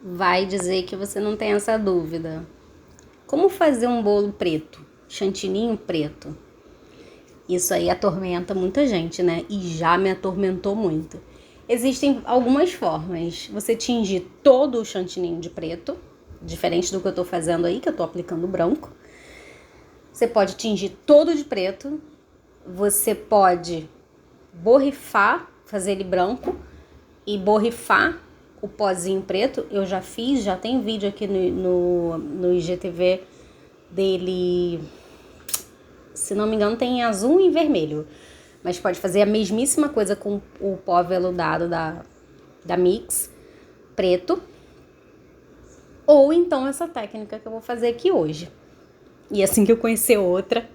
vai dizer que você não tem essa dúvida. Como fazer um bolo preto? Chantininho preto. Isso aí atormenta muita gente, né? E já me atormentou muito. Existem algumas formas. Você tingir todo o chantininho de preto, diferente do que eu tô fazendo aí, que eu tô aplicando branco. Você pode tingir todo de preto. Você pode borrifar, fazer ele branco e borrifar o pozinho preto. Eu já fiz, já tem vídeo aqui no IGTV dele. Se não me engano, tem azul e vermelho. Mas pode fazer a mesmíssima coisa com o pó veludado da Mix, preto. Ou então essa técnica que eu vou fazer aqui hoje. E assim que eu conhecer outra,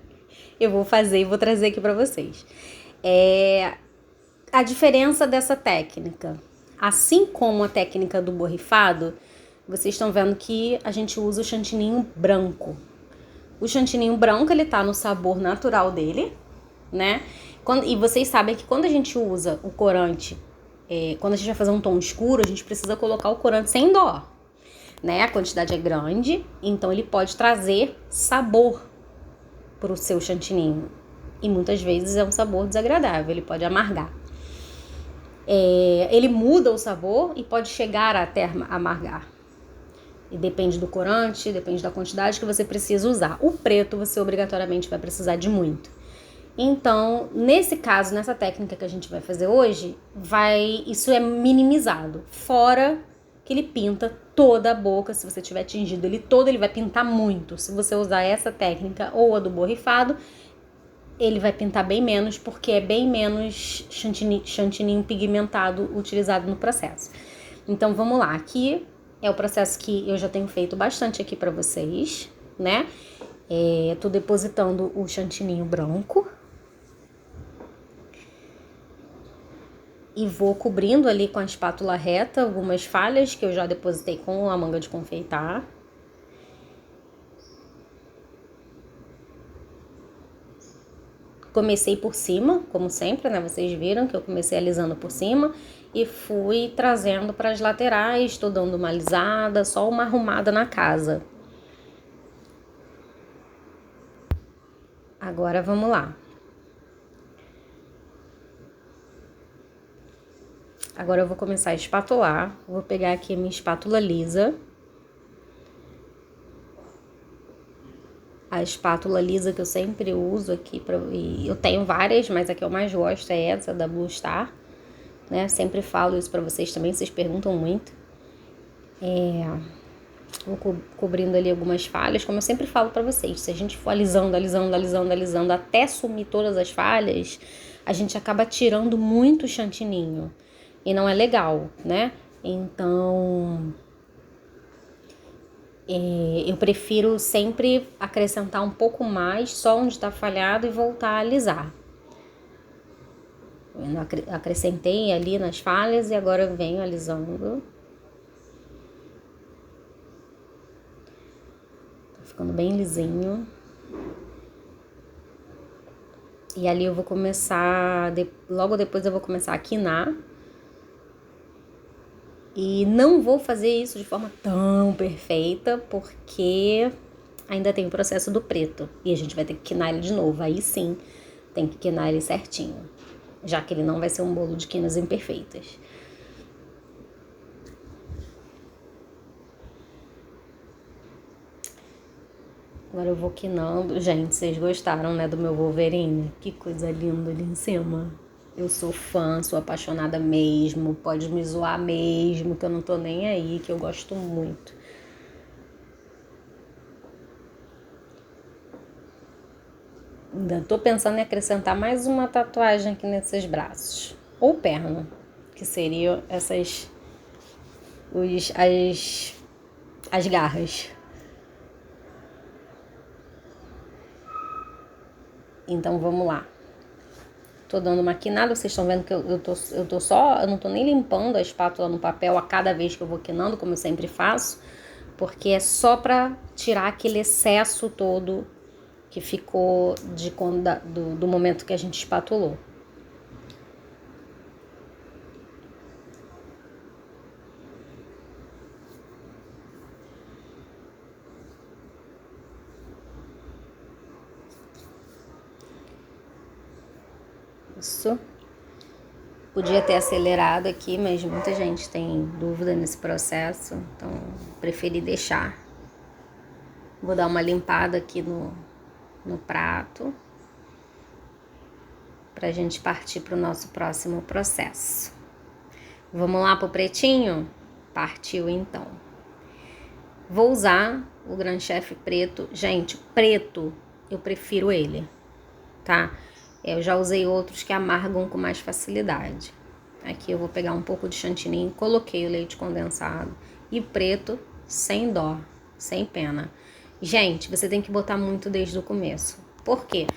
eu vou fazer e vou trazer aqui pra vocês. A diferença dessa técnica. Assim como a técnica do borrifado, vocês estão vendo que a gente usa o chantininho branco. O chantininho branco, ele tá no sabor natural dele, né? E vocês sabem que quando a gente usa o corante, quando a gente vai fazer um tom escuro, a gente precisa colocar o corante sem dó, né? A quantidade é grande, então ele pode trazer sabor pro seu chantininho. E muitas vezes é um sabor desagradável, ele pode amargar. Ele muda o sabor e pode chegar até amargar. E depende do corante, depende da quantidade que você precisa usar. O preto você obrigatoriamente vai precisar de muito. Então, nesse caso, nessa técnica que a gente vai fazer hoje, isso é minimizado. Fora que ele pinta toda a boca, se você tiver tingido ele todo, ele vai pintar muito. Se você usar essa técnica ou a do borrifado, ele vai pintar bem menos, porque é bem menos chantininho pigmentado utilizado no processo. Então, vamos lá. Aqui é o processo que eu já tenho feito bastante aqui pra vocês, né? Tô depositando o chantininho branco. E vou cobrindo ali com a espátula reta algumas falhas que eu já depositei com a manga de confeitar. Comecei por cima, como sempre, né? Vocês viram que eu comecei alisando por cima e fui trazendo para as laterais, tô dando uma alisada, só uma arrumada na casa. Agora vamos lá. Agora eu vou começar a espatular. Vou pegar aqui a minha espátula lisa. A espátula lisa que eu sempre uso aqui, e eu tenho várias, mas a que eu mais gosto é essa, da Blue Star, né? Sempre falo isso pra vocês também, vocês perguntam muito. Vou cobrindo ali algumas falhas, como eu sempre falo pra vocês, se a gente for alisando, alisando, alisando, alisando até sumir todas as falhas, a gente acaba tirando muito chantininho, e não é legal, né? Então, eu prefiro sempre acrescentar um pouco mais, só onde tá falhado, e voltar a alisar. Eu acrescentei ali nas falhas e agora eu venho alisando. Tá ficando bem lisinho. E ali eu vou começar, logo depois eu vou começar a quinar. E não vou fazer isso de forma tão perfeita, porque ainda tem o processo do preto. E a gente vai ter que quinar ele de novo. Aí sim, tem que quinar ele certinho. Já que ele não vai ser um bolo de quinas imperfeitas. Agora eu vou quinando. Gente, vocês gostaram, né, do meu Wolverine? Que coisa linda ali em cima. Eu sou fã, sou apaixonada mesmo. Pode me zoar mesmo, que eu não tô nem aí, que eu gosto muito. Ainda tô pensando em acrescentar mais uma tatuagem aqui nesses braços. Ou perna, que seriam as garras. Então vamos lá. Tô dando uma quinada, vocês estão vendo que eu não tô nem limpando a espátula no papel a cada vez que eu vou quinando, como eu sempre faço, porque é só pra tirar aquele excesso todo que ficou do momento que a gente espatulou. Isso. Podia ter acelerado aqui, mas muita gente tem dúvida nesse processo, então preferi deixar. Vou dar uma limpada aqui no prato pra gente partir pro nosso próximo processo. Vamos lá pro pretinho? Partiu então. Vou usar o Grand Chef preto. Gente, preto, eu prefiro ele, tá? Eu já usei outros que amargam com mais facilidade. Aqui eu vou pegar um pouco de chantilly, coloquei o leite condensado. E preto, sem dó, sem pena. Gente, você tem que botar muito desde o começo. Por quê?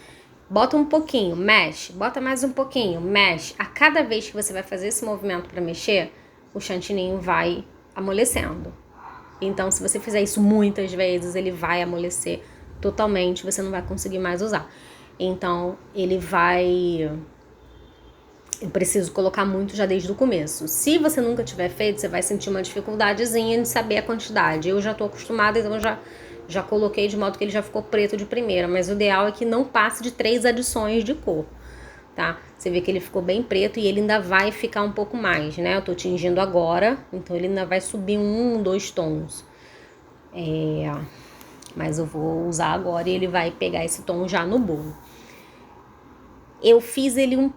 Bota um pouquinho, mexe. Bota mais um pouquinho, mexe. A cada vez que você vai fazer esse movimento para mexer, o chantilly vai amolecendo. Então, se você fizer isso muitas vezes, ele vai amolecer totalmente. Você não vai conseguir mais usar. Então, eu preciso colocar muito já desde o começo. Se você nunca tiver feito, você vai sentir uma dificuldadezinha de saber a quantidade. Eu já tô acostumada, então eu já coloquei de modo que ele já ficou preto de primeira. Mas o ideal é que não passe de 3 adições de cor, tá? Você vê que ele ficou bem preto e ele ainda vai ficar um pouco mais, né? Eu tô tingindo agora, então ele ainda vai subir 2 tons. Mas eu vou usar agora e ele vai pegar esse tom já no bolo. Eu fiz ele um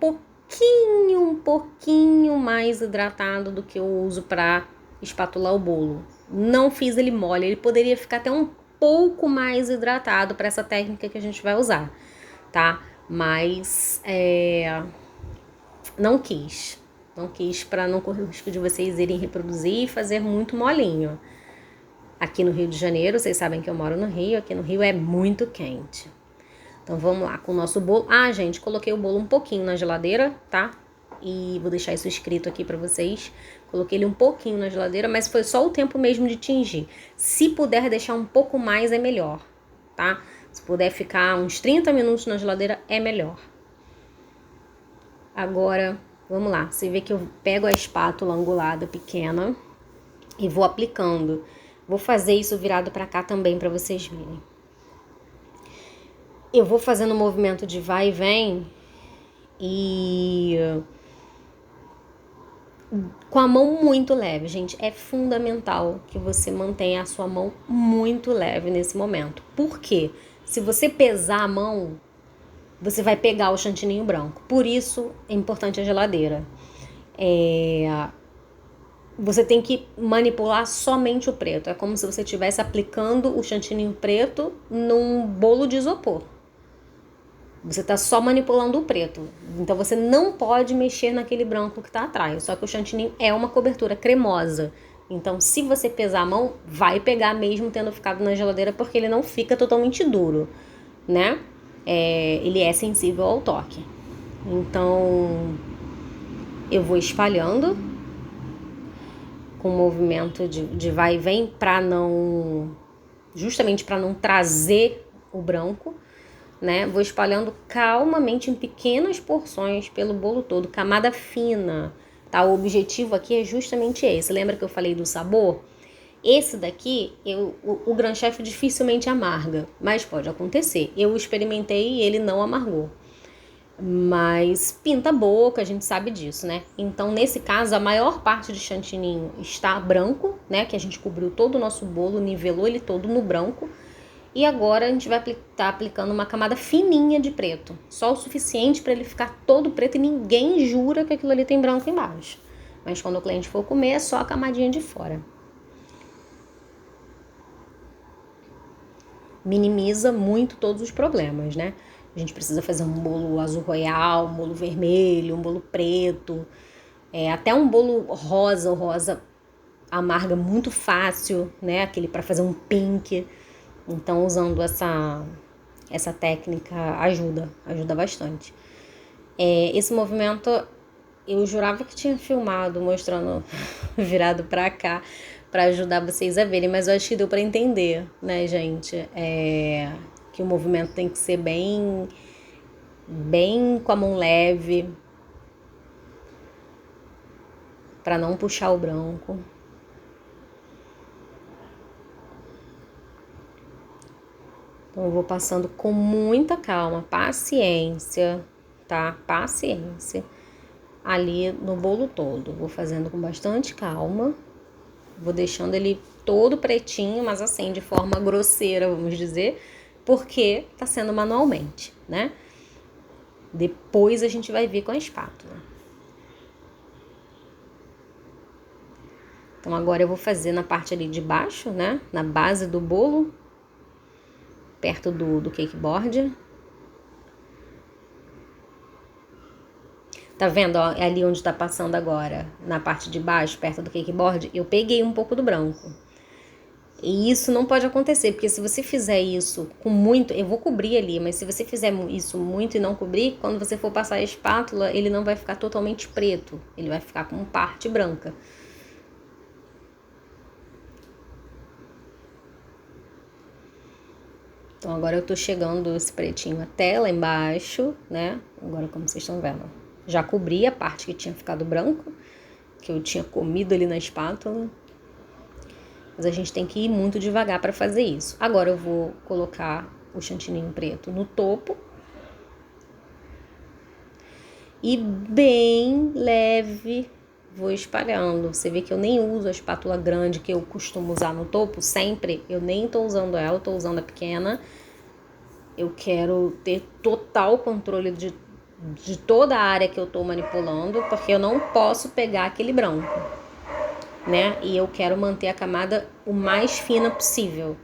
pouquinho mais hidratado do que eu uso para espatular o bolo. Não fiz ele mole, ele poderia ficar até um pouco mais hidratado para essa técnica que a gente vai usar, tá? Mas não quis para não correr o risco de vocês irem reproduzir e fazer muito molinho. Aqui no Rio de Janeiro, vocês sabem que eu moro no Rio, aqui no Rio é muito quente. Então vamos lá com o nosso bolo. Ah, gente, coloquei o bolo um pouquinho na geladeira, tá? E vou deixar isso escrito aqui pra vocês. Coloquei ele um pouquinho na geladeira, mas foi só o tempo mesmo de tingir. Se puder deixar um pouco mais, é melhor, tá? Se puder ficar uns 30 minutos na geladeira, é melhor. Agora, vamos lá. Você vê que eu pego a espátula angulada pequena e vou aplicando. Vou fazer isso virado pra cá também pra vocês verem. Eu vou fazendo um movimento de vai e vem e com a mão muito leve, gente. É fundamental que você mantenha a sua mão muito leve nesse momento. Por quê? Se você pesar a mão, você vai pegar o chantininho branco. Por isso é importante a geladeira. Você tem que manipular somente o preto. É como se você estivesse aplicando o chantininho preto num bolo de isopor. Você tá só manipulando o preto. Então você não pode mexer naquele branco que tá atrás. Só que o chantilly é uma cobertura cremosa. Então se você pesar a mão, vai pegar mesmo tendo ficado na geladeira, porque ele não fica totalmente duro, né? Ele é sensível ao toque. Então eu vou espalhando com o movimento de vai e vem justamente para não trazer o branco. Né? Vou espalhando calmamente em pequenas porções pelo bolo todo, camada fina, tá? O objetivo aqui é justamente esse. Lembra que eu falei do sabor? Esse daqui, o Grand Chef dificilmente amarga, mas pode acontecer. Eu experimentei e ele não amargou. Mas pinta a boca, a gente sabe disso, né? Então, nesse caso, a maior parte de chantininho está branco, né? Que a gente cobriu todo o nosso bolo, nivelou ele todo no branco. E agora a gente vai estar aplicando uma camada fininha de preto. Só o suficiente para ele ficar todo preto e ninguém jura que aquilo ali tem branco embaixo. Mas quando o cliente for comer, é só a camadinha de fora. Minimiza muito todos os problemas, né? A gente precisa fazer um bolo azul royal, um bolo vermelho, um bolo preto. Até um bolo rosa, o rosa amarga muito fácil, né? Aquele para fazer um pink. Então, usando essa técnica ajuda bastante. Esse movimento, eu jurava que tinha filmado, mostrando virado pra cá, pra ajudar vocês a verem, mas eu acho que deu pra entender, né, gente? Que o movimento tem que ser bem com a mão leve, pra não puxar o branco. Então, eu vou passando com muita calma, paciência, tá? Paciência ali no bolo todo. Vou fazendo com bastante calma. Vou deixando ele todo pretinho, mas assim, de forma grosseira, vamos dizer, porque tá sendo manualmente, né? Depois a gente vai vir com a espátula. Então agora eu vou fazer na parte ali de baixo, né? Na base do bolo, perto do cake board. Tá vendo, ó, ali onde tá passando agora, na parte de baixo, perto do cake board, eu peguei um pouco do branco. E isso não pode acontecer, porque se você fizer isso com muito, eu vou cobrir ali, mas se você fizer isso muito e não cobrir, quando você for passar a espátula, ele não vai ficar totalmente preto, ele vai ficar com parte branca. Então agora eu tô chegando esse pretinho até lá embaixo, né? Agora como vocês estão vendo, já cobri a parte que tinha ficado branco, que eu tinha comido ali na espátula. Mas a gente tem que ir muito devagar para fazer isso. Agora eu vou colocar o chantininho preto no topo. E bem leve vou espalhando. Você vê que eu nem uso a espátula grande que eu costumo usar no topo sempre. Eu nem tô usando ela, eu tô usando a pequena. Eu quero ter total controle de toda a área que eu tô manipulando, porque eu não posso pegar aquele branco, né? E eu quero manter a camada o mais fina possível.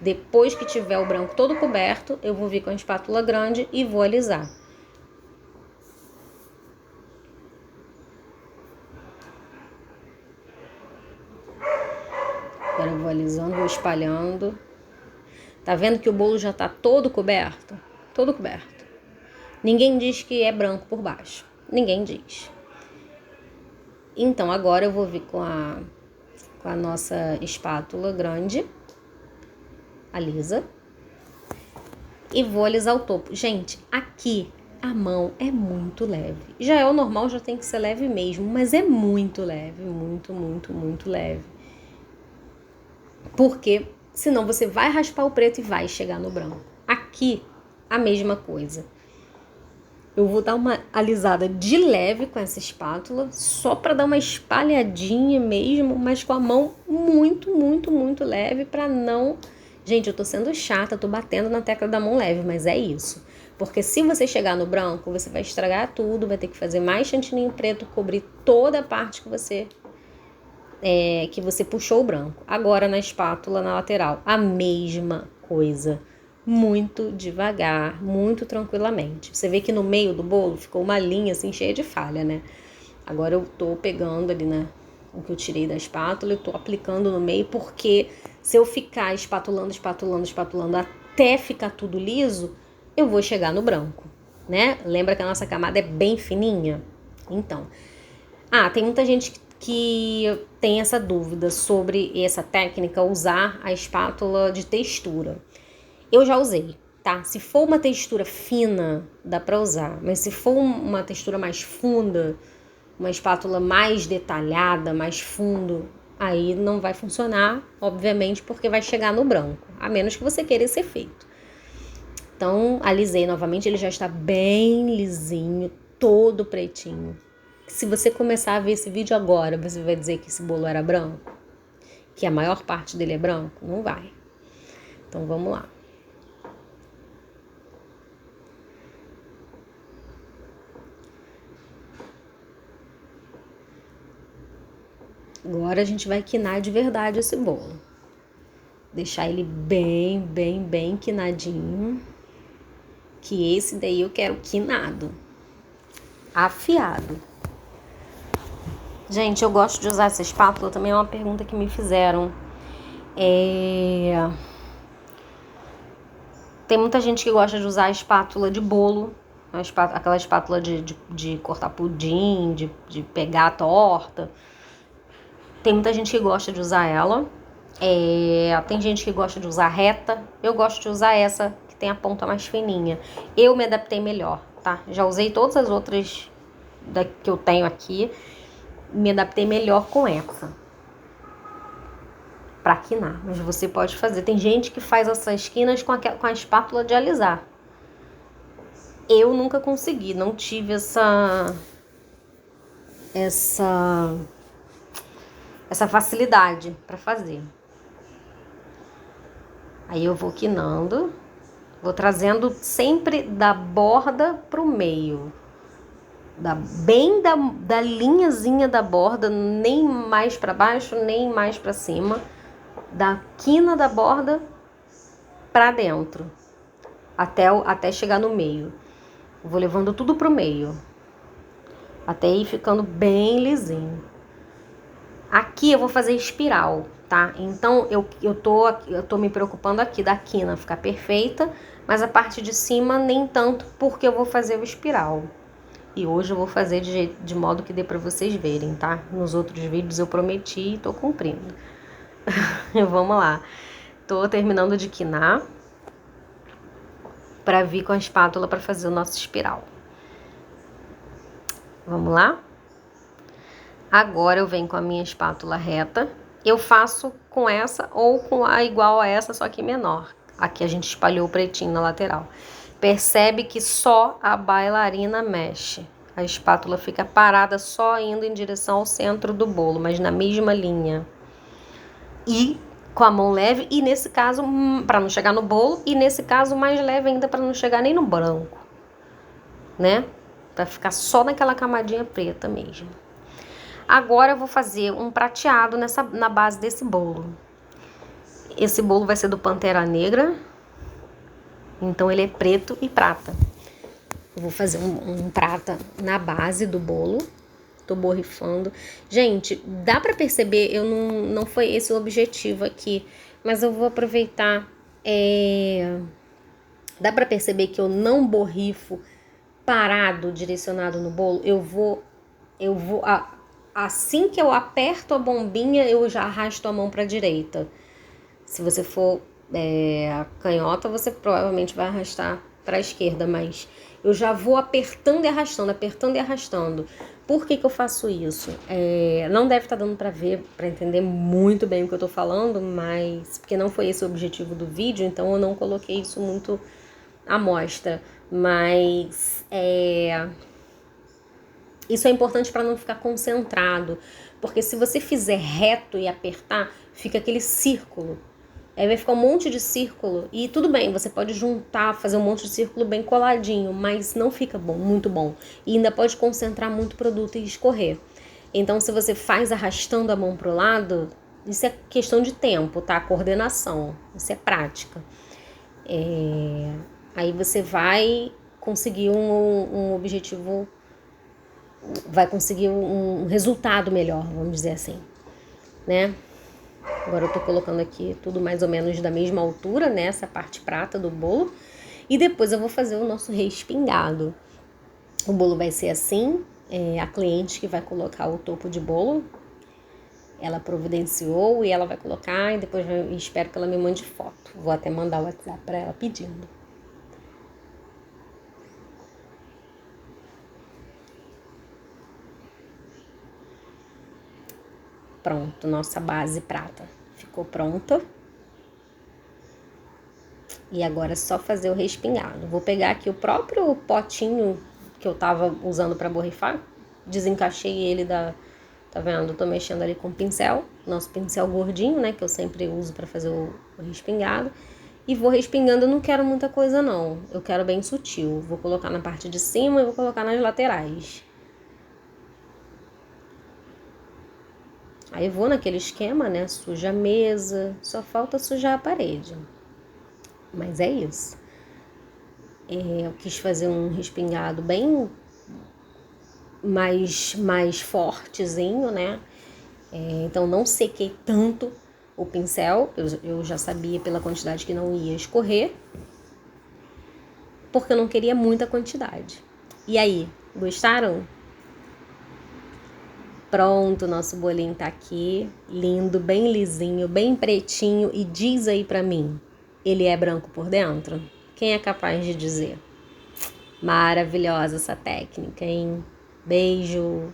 Depois que tiver o branco todo coberto, eu vou vir com a espátula grande e vou alisar. Agora eu vou alisando, vou espalhando. Tá vendo que o bolo já tá todo coberto? Todo coberto. Ninguém diz que é branco por baixo. Ninguém diz. Então agora eu vou vir com a nossa espátula grande, alisa, e vou alisar o topo. Gente, aqui a mão é muito leve. Já é o normal, já tem que ser leve mesmo, mas é muito leve, muito, muito, muito leve. Porque senão você vai raspar o preto e vai chegar no branco. Aqui, a mesma coisa. Eu vou dar uma alisada de leve com essa espátula, só para dar uma espalhadinha mesmo, mas com a mão muito, muito, muito leve para não... Gente, eu tô sendo chata, tô batendo na tecla da mão leve, mas é isso. Porque se você chegar no branco, você vai estragar tudo, vai ter que fazer mais chantininho preto, cobrir toda a parte que você puxou o branco. Agora na espátula, na lateral, a mesma coisa. Muito devagar, muito tranquilamente. Você vê que no meio do bolo ficou uma linha assim cheia de falha, né? Agora eu tô pegando ali, né, o que eu tirei da espátula, eu tô aplicando no meio, porque se eu ficar espatulando até ficar tudo liso, eu vou chegar no branco, né? Lembra que a nossa camada é bem fininha? Então, tem muita gente que tem essa dúvida sobre essa técnica, usar a espátula de textura. Eu já usei, tá? Se for uma textura fina, dá pra usar. Mas se for uma textura mais funda, uma espátula mais detalhada, mais fundo, aí não vai funcionar, obviamente, porque vai chegar no branco. A menos que você queira esse efeito. Então, alisei novamente, ele já está bem lisinho, todo pretinho. Se você começar a ver esse vídeo agora, você vai dizer que esse bolo era branco? Que a maior parte dele é branco? Não vai. Então, vamos lá. Agora a gente vai quinar de verdade esse bolo. Deixar ele bem, bem, bem quinadinho. Que esse daí eu quero quinado. Afiado. Gente, eu gosto de usar essa espátula, também é uma pergunta que me fizeram. Tem muita gente que gosta de usar a espátula de bolo, aquela espátula de cortar pudim, de pegar a torta. Tem muita gente que gosta de usar ela. Tem gente que gosta de usar reta. Eu gosto de usar essa, que tem a ponta mais fininha. Eu me adaptei melhor, tá? Já usei todas as outras que eu tenho aqui. Me adaptei melhor com essa. Pra quinar. Mas você pode fazer. Tem gente que faz essas quinas com a espátula de alisar. Eu nunca consegui, não tive essa facilidade para fazer. Aí eu vou quinando, vou trazendo sempre da borda pro meio, bem da linhazinha da borda, nem mais para baixo, nem mais para cima, da quina da borda para dentro, até chegar no meio. Eu vou levando tudo pro meio, até ir ficando bem lisinho. Aqui eu vou fazer espiral, tá? Então eu tô me preocupando aqui da quina ficar perfeita, mas a parte de cima nem tanto, porque eu vou fazer o espiral. E hoje eu vou fazer de modo que dê pra vocês verem, tá? Nos outros vídeos eu prometi e tô cumprindo. Vamos lá. Tô terminando de quinar pra vir com a espátula pra fazer o nosso espiral. Vamos lá? Agora eu venho com a minha espátula reta. Eu faço com essa ou com a igual a essa, só que menor. Aqui a gente espalhou o pretinho na lateral. Percebe que só a bailarina mexe. A espátula fica parada só indo em direção ao centro do bolo, mas na mesma linha. E com a mão leve, e nesse caso, para não chegar no bolo, e nesse caso mais leve ainda para não chegar nem no branco, né? Para ficar só naquela camadinha preta mesmo. Agora eu vou fazer um prateado na base desse bolo. Esse bolo vai ser do Pantera Negra, então ele é preto e prata. Eu vou fazer um prata na base do bolo. Tô borrifando. Gente, dá pra perceber, não foi esse o objetivo aqui, mas eu vou aproveitar. Dá pra perceber que eu não borrifo parado, direcionado no bolo. Eu vou assim que eu aperto a bombinha, eu já arrasto a mão pra direita. Se você for canhota, você provavelmente vai arrastar pra esquerda, mas eu já vou apertando e arrastando, apertando e arrastando. Por que eu faço isso? Não deve estar dando pra ver, pra entender muito bem o que eu tô falando, mas porque não foi esse o objetivo do vídeo, então eu não coloquei isso muito à mostra. Mas isso é importante para não ficar concentrado, porque se você fizer reto e apertar, fica aquele círculo. Aí vai ficar um monte de círculo, e tudo bem, você pode juntar, fazer um monte de círculo bem coladinho, mas não fica bom, muito bom. E ainda pode concentrar muito produto e escorrer. Então, se você faz arrastando a mão pro lado, isso é questão de tempo, tá? Coordenação, isso é prática. Aí você vai conseguir um objetivo, vai conseguir um resultado melhor, vamos dizer assim, né? Agora eu tô colocando aqui tudo mais ou menos da mesma altura, né? Essa parte prata do bolo. E depois eu vou fazer o nosso respingado. O bolo vai ser assim. A cliente que vai colocar o topo de bolo, ela providenciou e ela vai colocar. E depois eu espero que ela me mande foto. Vou até mandar o WhatsApp pra ela pedindo. Pronto, nossa base prata ficou pronta. E agora é só fazer o respingado. Vou pegar aqui o próprio potinho que eu tava usando para borrifar. Desencaixei ele Tá vendo? Tô mexendo ali com o pincel. Nosso pincel gordinho, né? Que eu sempre uso para fazer o respingado. E vou respingando. Eu não quero muita coisa, não. Eu quero bem sutil. Vou colocar na parte de cima e vou colocar nas laterais. Aí vou naquele esquema, né? Suja a mesa. Só falta sujar a parede. Mas é isso. Eu quis fazer um respingado bem mais fortezinho, né? Então não sequei tanto o pincel. Eu já sabia pela quantidade que não ia escorrer, porque eu não queria muita quantidade. E aí, gostaram? Pronto, nosso bolinho tá aqui, lindo, bem lisinho, bem pretinho. E diz aí pra mim, ele é branco por dentro? Quem é capaz de dizer? Maravilhosa essa técnica, hein? Beijo!